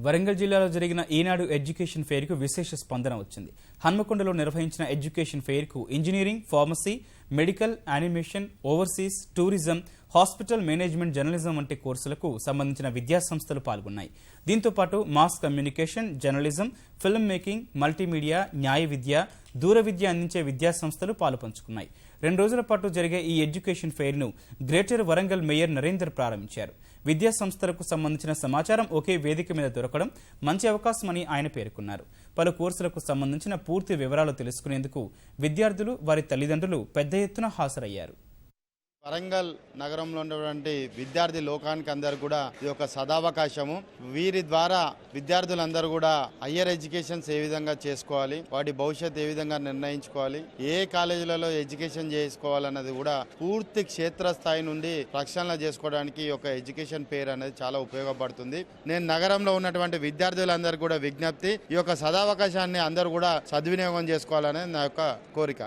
వరంగల్ జిల్లాలో జరిగిన ఈనాడు education fair కు విశేష స్పందన వచ్చింది. హన్మకొండలో నిర్వహించిన ఎడ్యుకేషన్ ఫెయిర్ కు engineering, pharmacy, medical, animation, overseas, tourism, hospital management, journalism వంటి కోర్సులకు సంబంధించిన విద్యా సంస్థలు పాల్గొన్నాయి. దీంతో పాటు mass communication, journalism, film making, multimedia, న్యాయ విద్య, దూర విద్య అందించే విద్యా సంస్థలు పాలుపంచుకున్నాయి. 2 రోజుల పాటు జరిగే ఈ ఎడ్యుకేషన్ ఫెయిర్ ను గ్రేటర్ వరంగల్ మేయర్ నరేందర్ ప్రారంభించారు. విద్యా సంస్థలకు సంబంధించిన సమాచారం ఒకే వేదిక మీద దొరకడం మంచి అవకాశమని ఆయన పేర్కొన్నారు. పలు కోర్సులకు సంబంధించిన పూర్తి వివరాలు తెలుసుకునేందుకు విద్యార్థులు, వారి తల్లిదండ్రులు పెద్ద ఎత్తున హాజరయ్యారు. వరంగల్ నగరంలో ఉన్నటువంటి విద్యార్థి లోకానికి అందరూ కూడా ఇది ఒక సదావకాశము. వీరి ద్వారా విద్యార్థులందరూ కూడా హయ్యర్ ఎడ్యుకేషన్స్ ఏ విధంగా చేసుకోవాలి, వాటి భవిష్యత్తు ఏ విధంగా నిర్ణయించుకోవాలి, ఏ కాలేజీలలో ఎడ్యుకేషన్ చేసుకోవాలన్నది కూడా పూర్తి క్షేత్రస్థాయి నుండి ప్రక్షాళన చేసుకోవడానికి ఒక ఎడ్యుకేషన్ ఫెయిర్ అనేది చాలా ఉపయోగపడుతుంది. నేను నగరంలో ఉన్నటువంటి విద్యార్థులందరూ కూడా విజ్ఞప్తి, ఈ యొక్క సదావకాశాన్ని అందరూ కూడా సద్వినియోగం చేసుకోవాలనేది నా యొక్క కోరిక.